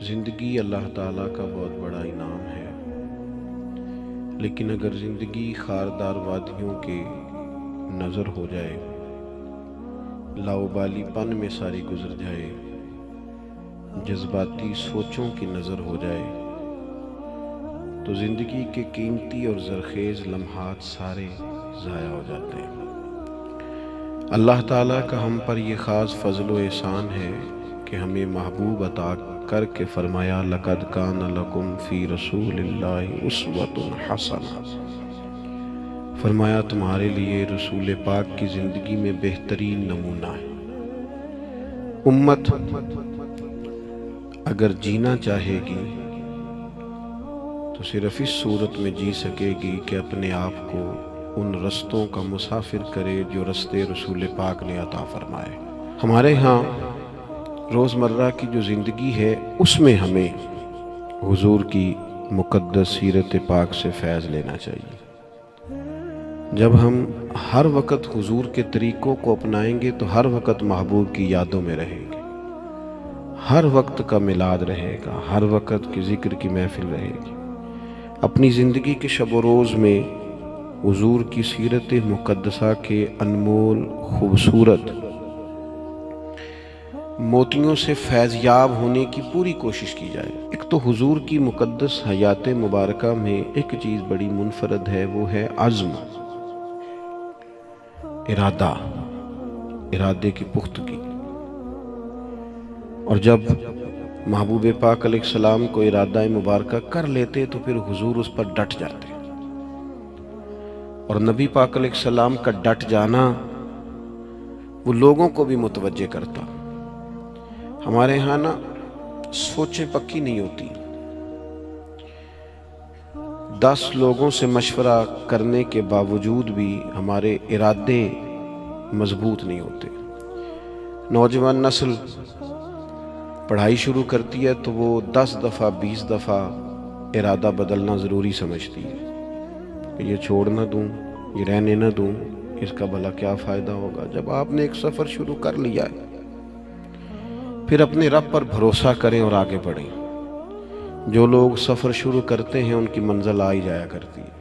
زندگی اللہ تعالیٰ کا بہت بڑا انعام ہے، لیکن اگر زندگی خاردار وادیوں کے نظر ہو جائے، لاؤبالی پن میں ساری گزر جائے، جذباتی سوچوں کی نظر ہو جائے، تو زندگی کے قیمتی اور زرخیز لمحات سارے ضائع ہو جاتے ہیں۔ اللہ تعالیٰ کا ہم پر یہ خاص فضل و احسان ہے کہ ہمیں محبوب عطا کر کے فرمایا لَقَدْ كَانَ لَكُمْ فِي رَسُولِ اللَّهِ أُسْوَةٌ حَسَنَةٌ، فرمایا تمہارے لیے رسول پاک کی زندگی میں بہترین نمونہ ہے۔ امت اگر جینا چاہے گی تو صرف اس صورت میں جی سکے گی کہ اپنے آپ کو ان رستوں کا مسافر کرے جو رستے رسول پاک نے عطا فرمائے۔ ہمارے ہاں روزمرہ کی جو زندگی ہے اس میں ہمیں حضور کی مقدس سیرت پاک سے فیض لینا چاہیے۔ جب ہم ہر وقت حضور کے طریقوں کو اپنائیں گے تو ہر وقت محبوب کی یادوں میں رہیں گے، ہر وقت کا میلاد رہے گا، ہر وقت کی ذکر کی محفل رہے گی۔ اپنی زندگی کے شب و روز میں حضور کی سیرت مقدسہ کے انمول خوبصورت موتیوں سے فیض یاب ہونے کی پوری کوشش کی جائے۔ ایک تو حضور کی مقدس حیات مبارکہ میں ایک چیز بڑی منفرد ہے، وہ ہے عزم، ارادے کی پختگی۔ اور جب محبوب پاک علیہ السلام کو ارادہ مبارکہ کر لیتے تو پھر حضور اس پر ڈٹ جاتے، اور نبی پاک علیہ السلام کا ڈٹ جانا وہ لوگوں کو بھی متوجہ کرتا۔ ہمارے ہاں نا سوچیں پکی نہیں ہوتی، 10 لوگوں سے مشورہ کرنے کے باوجود بھی ہمارے ارادے مضبوط نہیں ہوتے۔ نوجوان نسل پڑھائی شروع کرتی ہے تو وہ 10 دفعہ 20 دفعہ ارادہ بدلنا ضروری سمجھتی ہے کہ یہ چھوڑ نہ دوں، یہ رہنے نہ دوں، اس کا بھلا کیا فائدہ ہوگا۔ جب آپ نے ایک سفر شروع کر لیا ہے پھر اپنے رب پر بھروسہ کریں اور آگے بڑھیں۔ جو لوگ سفر شروع کرتے ہیں ان کی منزل آ ہی جایا کرتی ہے۔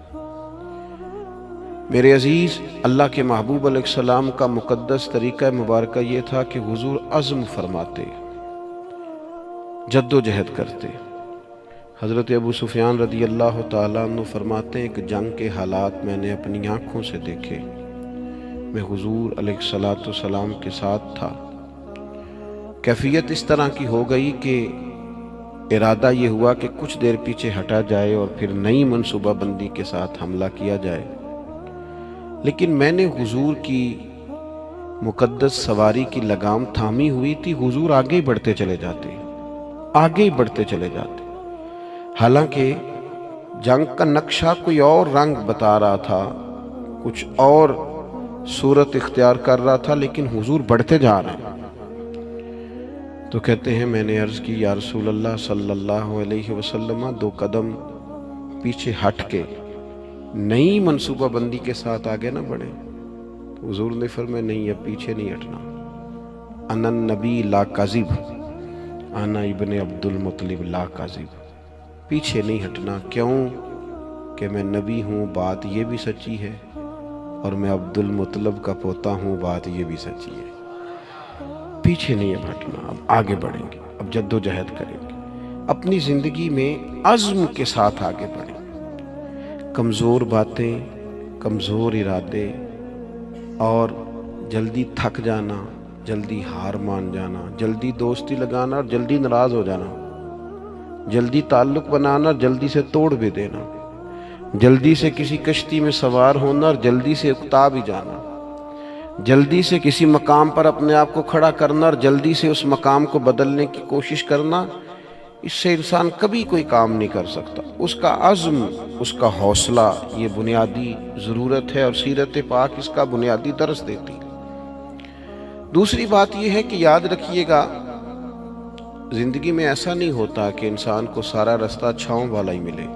میرے عزیز، اللہ کے محبوب علیہ السلام کا مقدس طریقہ مبارکہ یہ تھا کہ حضور عزم فرماتے، جد و جہد کرتے۔ حضرت ابو سفیان رضی اللہ تعالیٰ عنہ فرماتے ہیں کہ جنگ کے حالات میں نے اپنی آنکھوں سے دیکھے، میں حضور علیہ السلام کے ساتھ تھا۔ کیفیت اس طرح کی ہو گئی کہ ارادہ یہ ہوا کہ کچھ دیر پیچھے ہٹا جائے اور پھر نئی منصوبہ بندی کے ساتھ حملہ کیا جائے، لیکن میں نے حضور کی مقدس سواری کی لگام تھامی ہوئی تھی۔ حضور آگے ہی بڑھتے چلے جاتے، آگے ہی بڑھتے چلے جاتے، حالانکہ جنگ کا نقشہ کوئی اور رنگ بتا رہا تھا، کچھ اور صورت اختیار کر رہا تھا، لیکن حضور بڑھتے جا رہے ہیں۔ تو کہتے ہیں میں نے عرض کی یا رسول اللہ صلی اللہ علیہ وسلم 2 قدم پیچھے ہٹ کے نئی منصوبہ بندی کے ساتھ آگے نہ بڑھیں۔ تو حضور نے فرمایا نہیں، اب پیچھے نہیں ہٹنا، انا النبی لا کاذب، انا ابن عبد المطلب لا کاذب، پیچھے نہیں ہٹنا۔ کیوں کہ میں نبی ہوں، بات یہ بھی سچی ہے، اور میں عبد المطلب کا پوتا ہوں، بات یہ بھی سچی ہے۔ پیچھے نہیں اب ہٹنا، اب آگے بڑھیں گے، اب جد و جہد کریں گے، اپنی زندگی میں عزم کے ساتھ آگے بڑھیں۔ کمزور باتیں، کمزور ارادے اور جلدی تھک جانا، جلدی ہار مان جانا، جلدی دوستی لگانا اور جلدی ناراض ہو جانا، جلدی تعلق بنانا اور جلدی سے توڑ بھی دینا، جلدی سے کسی کشتی میں سوار ہونا اور جلدی سے اکتا بھی جانا، جلدی سے کسی مقام پر اپنے آپ کو کھڑا کرنا اور جلدی سے اس مقام کو بدلنے کی کوشش کرنا، اس سے انسان کبھی کوئی کام نہیں کر سکتا۔ اس کا عزم، اس کا حوصلہ، یہ بنیادی ضرورت ہے، اور سیرت پاک اس کا بنیادی درس دیتی۔ دوسری بات یہ ہے کہ یاد رکھیے گا، زندگی میں ایسا نہیں ہوتا کہ انسان کو سارا رستہ چھاؤں والا ہی ملے۔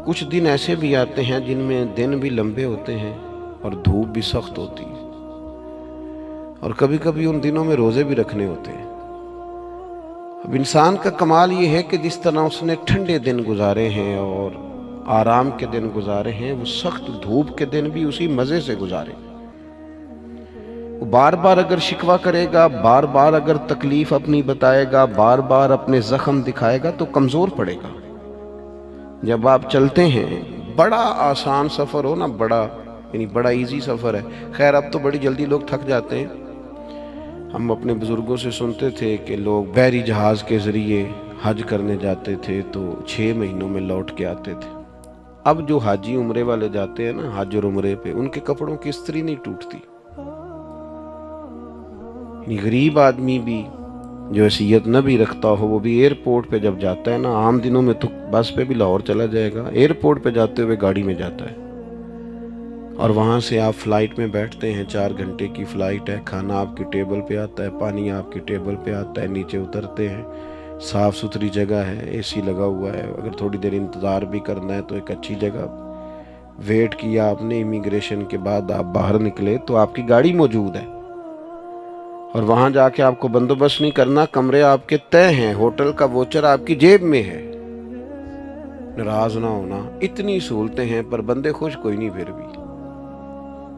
کچھ دن ایسے بھی آتے ہیں جن میں دن بھی لمبے ہوتے ہیں اور دھوپ بھی سخت ہوتی ہے، اور کبھی کبھی ان دنوں میں روزے بھی رکھنے ہوتے ہیں۔ اب انسان کا کمال یہ ہے کہ جس طرح اس نے ٹھنڈے دن گزارے ہیں اور آرام کے دن گزارے ہیں، وہ سخت دھوپ کے دن بھی اسی مزے سے گزارے۔ وہ بار بار اگر شکوہ کرے گا، بار بار اگر تکلیف اپنی بتائے گا، بار بار اپنے زخم دکھائے گا تو کمزور پڑے گا۔ جب آپ چلتے ہیں، بڑا آسان سفر ہو نا، بڑا ایزی سفر ہے، خیر اب تو بڑی جلدی لوگ تھک جاتے ہیں۔ ہم اپنے بزرگوں سے سنتے تھے کہ لوگ بحری جہاز کے ذریعے حج کرنے جاتے تھے تو 6 مہینوں میں لوٹ کے آتے تھے۔ اب جو حاجی عمرے والے جاتے ہیں نا، حج اور عمرے پہ، ان کے کپڑوں کی استری نہیں ٹوٹتی۔ غریب آدمی بھی جو حیثیت نہ بھی رکھتا ہو، وہ بھی ایئرپورٹ پہ جب جاتا ہے نا، عام دنوں میں تو بس پہ بھی لاہور چلا جائے گا، ایئرپورٹ پہ جاتے ہوئے گاڑی میں جاتا ہے، اور وہاں سے آپ فلائٹ میں بیٹھتے ہیں، 4 گھنٹے کی فلائٹ ہے، کھانا آپ کی ٹیبل پہ آتا ہے، پانی آپ کی ٹیبل پہ آتا ہے، نیچے اترتے ہیں، صاف ستھری جگہ ہے، اے سی لگا ہوا ہے، اگر تھوڑی دیر انتظار بھی کرنا ہے تو ایک اچھی جگہ، ویٹ کیا آپ نے، امیگریشن کے بعد آپ باہر نکلے تو آپ کی گاڑی موجود ہے، اور وہاں جا کے آپ کو بندوبست نہیں کرنا، کمرے آپ کے طے ہیں، ہوٹل کا ووچر آپ کی جیب میں ہے۔ ناراض نہ ہونا، اتنی سہولتیں ہیں پر بندے خوش کوئی نہیں،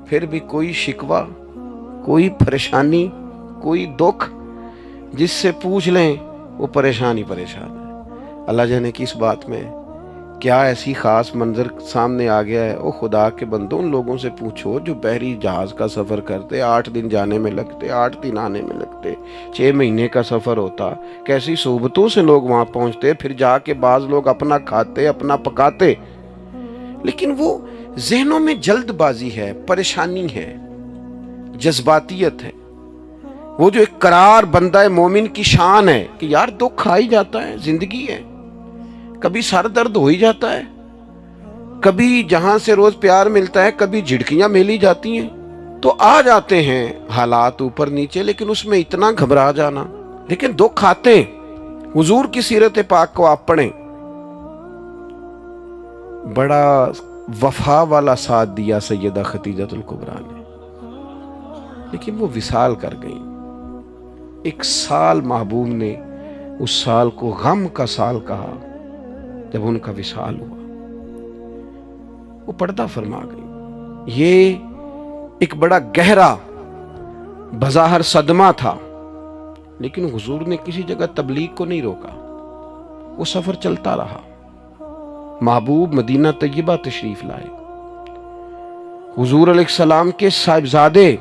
پھر بھی کوئی شکوہ، کوئی پریشانی، کوئی دکھ جس سے پوچھ لیں وہ پریشان ہے۔ اللہ جانے کی اس بات میں کیا ایسی خاص منظر سامنے آ گیا ہے۔ او خدا کے بندوں، ان لوگوں سے پوچھو جو بحری جہاز کا سفر کرتے، 8 دن جانے میں لگتے، 8 دن آنے میں لگتے، 6 مہینے کا سفر ہوتا، کیسی صحبتوں سے لوگ وہاں پہنچتے، پھر جا کے بعض لوگ اپنا کھاتے، اپنا پکاتے، لیکن وہ ذہنوں میں جلد بازی ہے، پریشانی ہے، جذباتیت ہے۔ وہ جو ایک قرار بندہ مومن کی شان ہے کہ یار دکھ آ ہی جاتا ہے، زندگی ہے، کبھی سر درد ہو ہی جاتا ہے، کبھی جہاں سے روز پیار ملتا ہے کبھی جھڑکیاں ملی جاتی ہیں، تو آ جاتے ہیں حالات اوپر نیچے، لیکن اس میں اتنا گھبرا جانا، لیکن دکھ آتے ہیں۔ حضور کی سیرت پاک کو آپ پڑھیں، بڑا وفا والا ساتھ دیا سیدہ خدیجہ الکبریٰ نے، لیکن وہ وصال کر گئیں۔ 1 سال محبوب نے اس سال کو غم کا سال کہا جب ان کا وصال ہوا، وہ پردہ فرما گئی۔ یہ ایک بڑا گہرا بظاہر صدمہ تھا، لیکن حضور نے کسی جگہ تبلیغ کو نہیں روکا، وہ سفر چلتا رہا۔ محبوب مدینہ طیبہ تشریف لائے، حضور علیہ السلام کے صاحبزادے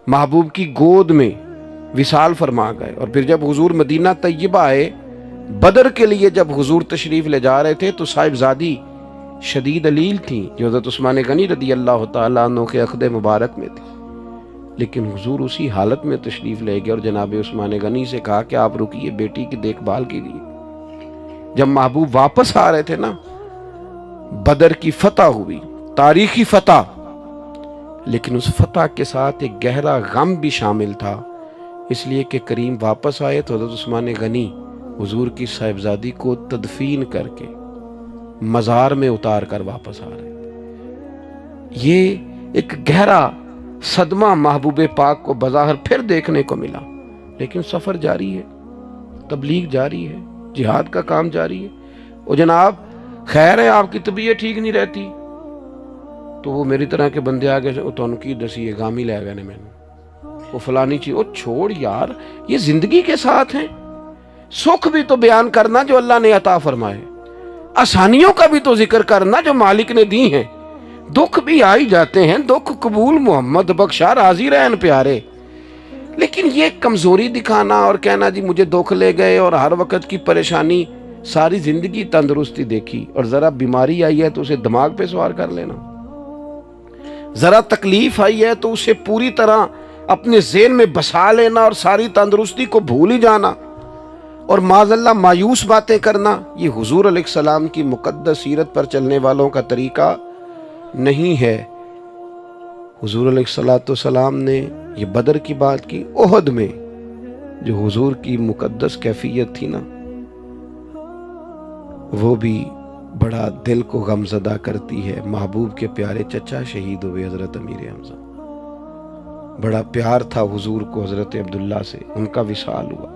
محبوب کی گود میں وصال فرما گئے، اور پھر جب حضور مدینہ طیبہ آئے، بدر کے لیے جب حضور تشریف لے جا رہے تھے تو صاحبزادی شدید علیل تھیں جو حضرت عثمان غنی رضی اللہ تعالیٰ عنہ کے عقد مبارک میں تھی، لیکن حضور اسی حالت میں تشریف لے گئے اور جناب عثمان غنی سے کہا کہ آپ رکیے، بیٹی کی دیکھ بھال کیجیے۔ جب محبوب واپس آ رہے تھے نا، بدر کی فتح ہوئی، تاریخی فتح، لیکن اس فتح کے ساتھ ایک گہرا غم بھی شامل تھا، اس لیے کہ کریم واپس آئے تو حضرت عثمان غنی حضور کی صاحبزادی کو تدفین کر کے مزار میں اتار کر واپس آ رہے۔ یہ ایک گہرا صدمہ محبوب پاک کو بظاہر پھر دیکھنے کو ملا، لیکن سفر جاری ہے، تبلیغ جاری ہے، جہاد کا کام جاری ہے۔ وہ جناب خیر ہے، آپ کی طبیعت ٹھیک نہیں رہتی تو وہ میری طرح کے بندے آگے سے تو ان کی دسی گامی لے گئے میں نے، وہ فلانی چیز، وہ چھوڑ یار، یہ زندگی کے ساتھ ہیں۔ سکھ بھی تو بیان کرنا جو اللہ نے عطا فرمائے، آسانیوں کا بھی تو ذکر کرنا جو مالک نے دی ہیں، دکھ بھی آئی جاتے ہیں، دکھ قبول محمد بخشا راضی رہن پیارے، لیکن یہ کمزوری دکھانا اور کہنا جی مجھے دکھ لے گئے اور ہر وقت کی پریشانی، ساری زندگی تندرستی دیکھی اور ذرا بیماری آئی ہے تو اسے دماغ پہ سوار کر لینا، ذرا تکلیف آئی ہے تو اسے پوری طرح اپنے ذہن میں بسا لینا اور ساری تندرستی کو بھول ہی جانا اور معاذ اللہ مایوس باتیں کرنا، یہ حضور علیہ السلام کی مقدس سیرت پر چلنے والوں کا طریقہ نہیں ہے۔ حضور علیہ السلام نے یہ بدر کی بات کی، احد میں جو حضور کی مقدس کیفیت تھی نا، وہ بھی بڑا دل کو غمزدہ کرتی ہے۔ محبوب کے پیارے چچا شہید ہوئے حضرت امیر حمزہ، بڑا پیار تھا حضور کو حضرت عبداللہ سے، ان کا وصال ہوا۔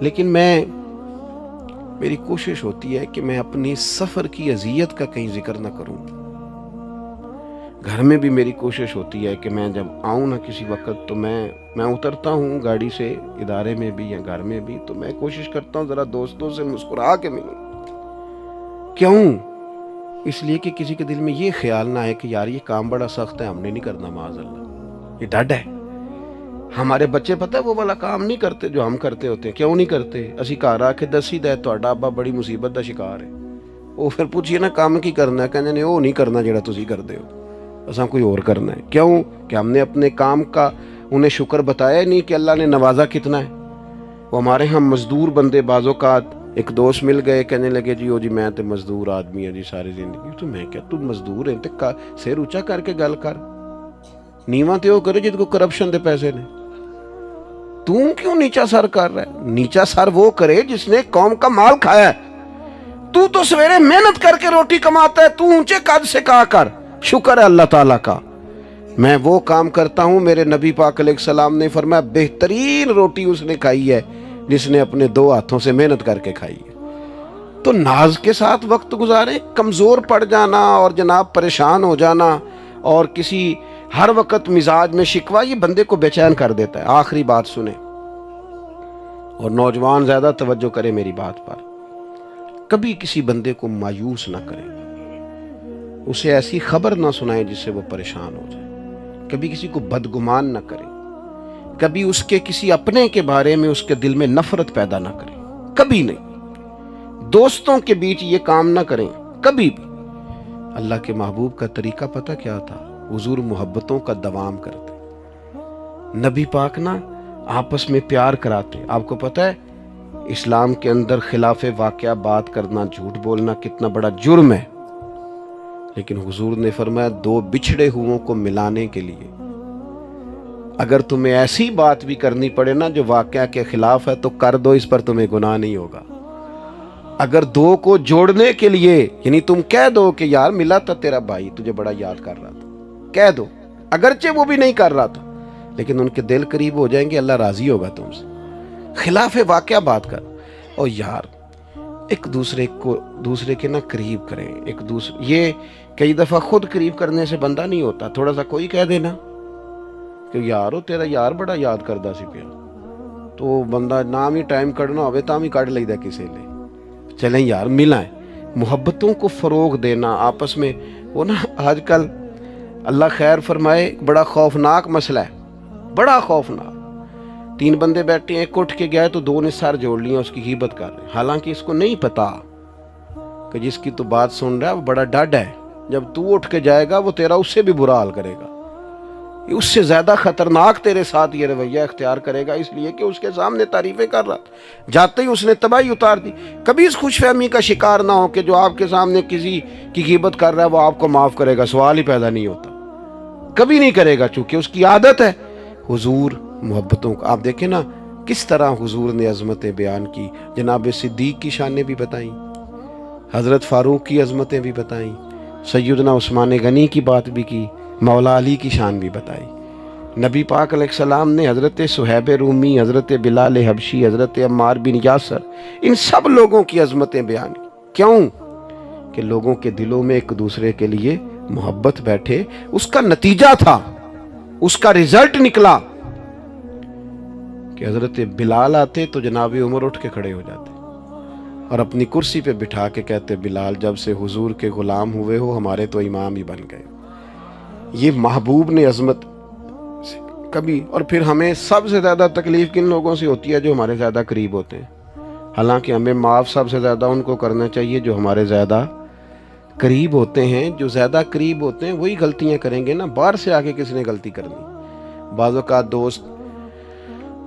لیکن میری کوشش ہوتی ہے کہ میں اپنی سفر کی اذیت کا کہیں ذکر نہ کروں. گھر میں بھی میری کوشش ہوتی ہے کہ میں جب آؤں نہ کسی وقت تو میں اترتا ہوں گاڑی سے ادارے میں بھی یا گھر میں بھی، تو میں کوشش کرتا ہوں ذرا دوستوں سے مسکرا کے ملوں. کیوں؟ اس لیے کہ کسی کے دل میں یہ خیال نہ ہے کہ یار یہ کام بڑا سخت ہے، ہم نے نہیں کرنا، معاذ اللہ. یہ ڈڈ ہے. ہمارے بچے پتہ ہے وہ والا کام نہیں کرتے جو ہم کرتے ہوتے ہیں. کیوں نہیں کرتے؟ اسی گھر آ کے دسی دے تہاڈا ابا بڑی مصیبت دا شکار ہے. وہ پھر پوچھیے نا کام کی کرنا ہے، کہندے نے وہ نہیں کرنا جڑا تسی کردے ہو، اساں کوئی اور کرنا ہے. کیوں؟ کہ ہم نے اپنے کام کا انہیں شکر بتایا نہیں کہ اللہ نے نوازا کتنا ہے. وہ ہمارے ہم مزدور بندے بعض اوقات ایک دوست مل گئے، کہنے لگے جی میں تے مزدور آدمی ہوں جی ساری زندگی. تو میں کہا تو مزدور ہے تے سر اونچا کر کے گل کر. نیواں تے وہ کرے جد کو کرپشن دے پیسے نے. تو کیوں نیچا سر کر رہا ہے؟ نیچا سر وہ کرے جس نے قوم کا مال کھایا ہے. تو سویرے محنت کر کے روٹی کماتا ہے، تو اونچے قد سے کہا کر شکر ہے اللہ تعالیٰ کا میں وہ کام کرتا ہوں. میرے نبی پاک علیہ السلام نے فرمایا بہترین روٹی اس نے کھائی ہے جس نے اپنے 2 ہاتھوں سے محنت کر کے کھائی ہے. تو ناز کے ساتھ وقت گزارے. کمزور پڑ جانا اور جناب پریشان ہو جانا اور کسی ہر وقت مزاج میں شکوہ، یہ بندے کو بے چین کر دیتا ہے. آخری بات سنیں اور نوجوان زیادہ توجہ کرے میری بات پر. کبھی کسی بندے کو مایوس نہ کریں، اسے ایسی خبر نہ سنائیں جس سے وہ پریشان ہو جائے. کبھی کسی کو بدگمان نہ کریں. کبھی اس کے کسی اپنے کے بارے میں اس کے دل میں نفرت پیدا نہ کریں. کبھی نہیں. دوستوں کے بیچ یہ کام نہ کریں کبھی بھی. اللہ کے محبوب کا طریقہ پتہ کیا تھا؟ حضور محبتوں کا دوام کرتے. نبی پاک نا آپس میں پیار کراتے. آپ کو پتہ ہے اسلام کے اندر خلاف واقعہ بات کرنا، جھوٹ بولنا کتنا بڑا جرم ہے. لیکن حضور نے فرمایا 2 بچھڑے ہوئوں کو ملانے کے لیے اگر تمہیں ایسی بات بھی کرنی پڑے نا جو واقعہ کے خلاف ہے تو کر دو، اس پر تمہیں گناہ نہیں ہوگا. اگر 2 کو جوڑنے کے لیے یعنی تم کہہ دو کہ یار ملا تھا تیرا بھائی، تجھے بڑا یاد کر رہا تھا، کہہ دو اگرچہ وہ بھی نہیں کر رہا تھا، لیکن ان کے دل قریب ہو جائیں گے، اللہ راضی ہوگا تم سے. خلاف واقعہ بات کر. اور یار ایک دوسرے کے نا قریب کریں. ایک دوسرے یہ کئی دفعہ خود قریب کرنے سے بندہ نہیں ہوتا. تھوڑا سا کوئی کہہ دینا کہ یارو تیرا یار بڑا یاد کردہ سی پیا، تو بندہ نام ہی ٹائم کڑنا ہوئے تام ہی کڑ لیدہ کسی لے. چلیں یار ملائیں. محبتوں کو فروغ دینا آپس میں. وہ نا آج کل اللہ خیر فرمائے بڑا خوفناک مسئلہ ہے، بڑا خوفناک. 3 بندے بیٹھے ہیں، ایک اٹھ کے گیا تو 2 نے سر جوڑ لیا، اس کی غیبت کر رہے ہیں. حالانکہ اس کو نہیں پتا کہ جس کی تو بات سن رہا ہے وہ بڑا ڈڈ ہے. جب تو اٹھ کے جائے گا وہ تیرا اس سے بھی برا حال کرے گا. اس سے زیادہ خطرناک تیرے ساتھ یہ رویہ اختیار کرے گا، اس لیے کہ اس کے سامنے تعریفیں کر رہا تھا، جاتے ہی اس نے تباہی اتار دی. کبھی اس خوش فہمی کا شکار نہ ہو کہ جو آپ کے سامنے کسی کی غیبت کر رہا ہے وہ آپ کو معاف کرے گا. سوال ہی پیدا نہیں ہوتا، کبھی نہیں کرے گا، چونکہ اس کی عادت ہے. حضور محبتوں کو آپ دیکھیں نا کس طرح حضور نے عظمتیں بیان کی. جناب صدیق کی شانیں بھی بتائیں، حضرت فاروق کی عظمتیں بھی بتائیں، سیدنا عثمان غنی کی بات بھی کی، مولا علی کی شان بھی بتائی. نبی پاک علیہ السلام نے حضرت صہیب رومی، حضرت بلال حبشی، حضرت عمار بن یاسر، ان سب لوگوں کی عظمتیں بیان کی. کیوں؟ کہ لوگوں کے دلوں میں ایک دوسرے کے لیے محبت بیٹھے. اس کا نتیجہ تھا، اس کا رزلٹ نکلا کہ حضرت بلال آتے تو جناب عمر اٹھ کے کھڑے ہو جاتے اور اپنی کرسی پہ بٹھا کے کہتے بلال جب سے حضور کے غلام ہوئے ہو ہمارے تو امام ہی بن گئے. یہ محبوب نے عظمت کبھی. اور پھر ہمیں سب سے زیادہ تکلیف کن لوگوں سے ہوتی ہے؟ جو ہمارے زیادہ قریب ہوتے ہیں. حالانکہ ہمیں معاف سب سے زیادہ ان کو کرنا چاہیے جو ہمارے زیادہ قریب ہوتے ہیں. جو زیادہ قریب ہوتے ہیں وہی غلطیاں کریں گے نا. باہر سے آگے کس نے غلطی کرنی؟ بعض اوقات دوست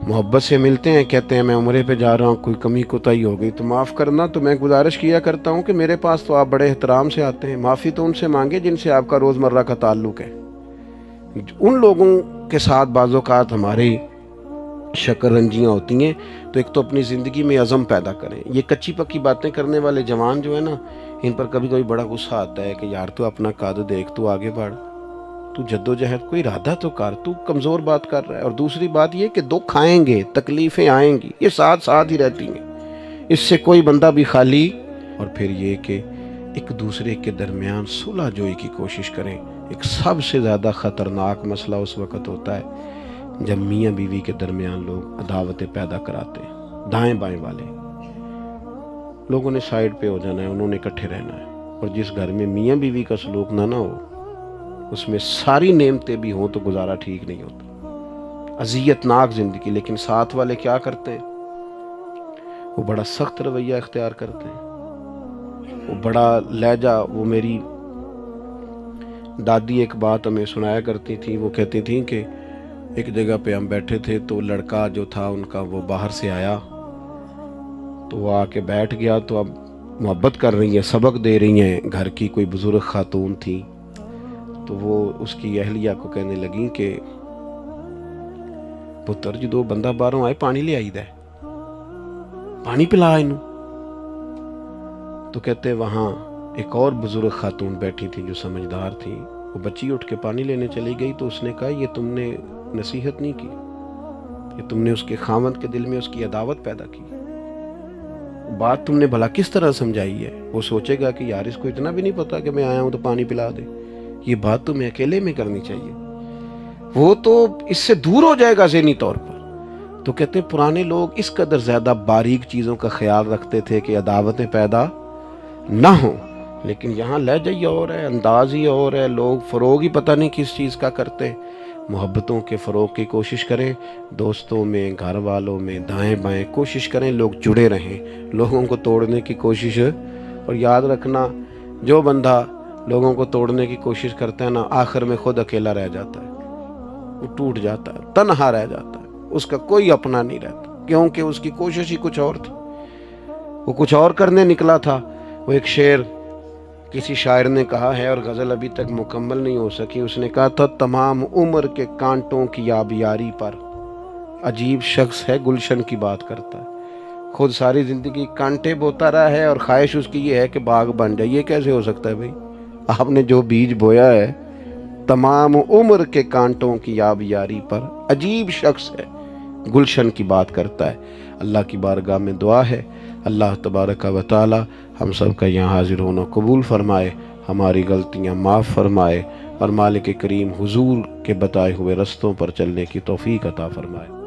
محبت سے ملتے ہیں، کہتے ہیں میں عمرے پہ جا رہا ہوں، کوئی کمی کوتاہی ہو گئی تو معاف کرنا. تو میں گزارش کیا کرتا ہوں کہ میرے پاس تو آپ بڑے احترام سے آتے ہیں، معافی تو ان سے مانگے جن سے آپ کا روزمرہ کا تعلق ہے. ان لوگوں کے ساتھ بعض اوقات ہماری شکر رنجیاں ہوتی ہیں. تو ایک تو اپنی زندگی میں عزم پیدا کریں. یہ کچی پکی باتیں کرنے والے جوان جو ہے نا، ان پر کبھی کبھی بڑا غصہ آتا ہے کہ یار تو اپنا قد دیکھ، تو آگے بڑھ. تو جدوجہد کوئی ارادہ تو کر، تو کمزور بات کر رہا ہے۔ اور دوسری بات یہ کہ دکھ آئیں گے، تکلیفیں آئیں گی، یہ ساتھ ساتھ ہی رہتی ہیں، اس سے کوئی بندہ بھی خالی۔ اور پھر یہ کہ ایک دوسرے کے درمیان صلح جوئی کی کوشش کریں۔ ایک سب سے زیادہ خطرناک مسئلہ اس وقت ہوتا ہے جب میاں بیوی کے درمیان لوگ عداوتیں پیدا کراتے ہیں۔ دائیں بائیں والے لوگوں نے سائیڈ پہ ہو جانا ہے، انہوں نے اکٹھے رہنا ہے۔ اور جس گھر میں میاں بیوی کا سلوک نہ ہو، اس میں ساری نعمتیں بھی ہوں تو گزارا ٹھیک نہیں ہوتا، اذیت ناک زندگی۔ لیکن ساتھ والے کیا کرتے ہیں؟ وہ بڑا سخت رویہ اختیار کرتے ہیں، وہ بڑا لہجہ۔ وہ میری دادی ایک بات ہمیں سنایا کرتی تھی، وہ کہتی تھیں کہ ایک جگہ پہ ہم بیٹھے تھے تو لڑکا جو تھا ان کا وہ باہر سے آیا، تو وہ آ کے بیٹھ گیا، تو اب محبت کر رہی ہیں، سبق دے رہی ہیں، گھر کی کوئی بزرگ خاتون تھی، تو وہ اس کی اہلیہ کو کہنے لگیں کہ پتر جدو بندہ باہروں آئے پانی لے آئی دے، پانی پلا انہوں۔ تو کہتے وہاں ایک اور بزرگ خاتون بیٹھی تھی جو سمجھدار تھی، وہ بچی اٹھ کے پانی لینے چلی گئی، تو اس نے کہا یہ تم نے نصیحت نہیں کی، یہ تم نے اس کے خاوند کے دل میں اس کی عداوت پیدا کی، بات تم نے بھلا کس طرح سمجھائی ہے؟ وہ سوچے گا کہ یار اس کو اتنا بھی نہیں پتا کہ میں آیا ہوں تو پانی پلا دے، یہ بات تمہیں اکیلے میں کرنی چاہیے، وہ تو اس سے دور ہو جائے گا ذہنی طور پر۔ تو کہتے ہیں پرانے لوگ اس قدر زیادہ باریک چیزوں کا خیال رکھتے تھے کہ عداوتیں پیدا نہ ہوں۔ لیکن یہاں لہجہ ہی اور ہے، انداز ہی اور ہے، لوگ فروغ ہی پتہ نہیں کس چیز کا کرتے۔ محبتوں کے فروغ کی کوشش کریں، دوستوں میں، گھر والوں میں، دائیں بائیں کوشش کریں لوگ جڑے رہیں، لوگوں کو توڑنے کی کوشش۔ اور یاد رکھنا جو بندہ لوگوں کو توڑنے کی کوشش کرتا ہے نا، آخر میں خود اکیلا رہ جاتا ہے، وہ ٹوٹ جاتا ہے، تنہا رہ جاتا ہے، اس کا کوئی اپنا نہیں رہتا، کیونکہ اس کی کوشش ہی کچھ اور تھی، وہ کچھ اور کرنے نکلا تھا۔ وہ ایک شعر کسی شاعر نے کہا ہے، اور غزل ابھی تک مکمل نہیں ہو سکی، اس نے کہا تھا تمام عمر کے کانٹوں کی آبیاری پر عجیب شخص ہے گلشن کی بات کرتا ہے۔ خود ساری زندگی کانٹے بوتا رہا ہے اور خواہش اس کی یہ ہے کہ باغ بن جائے۔ یہ کیسے ہو سکتا ہے بھائی؟ آپ نے جو بیج بویا ہے، تمام عمر کے کانٹوں کی آبیاری پر عجیب شخص ہے گلشن کی بات کرتا ہے۔ اللہ کی بارگاہ میں دعا ہے اللہ تبارک و تعالی ہم سب کا یہاں حاضر ہونا قبول فرمائے، ہماری غلطیاں معاف فرمائے، اور مالک کریم حضور کے بتائے ہوئے رستوں پر چلنے کی توفیق عطا فرمائے۔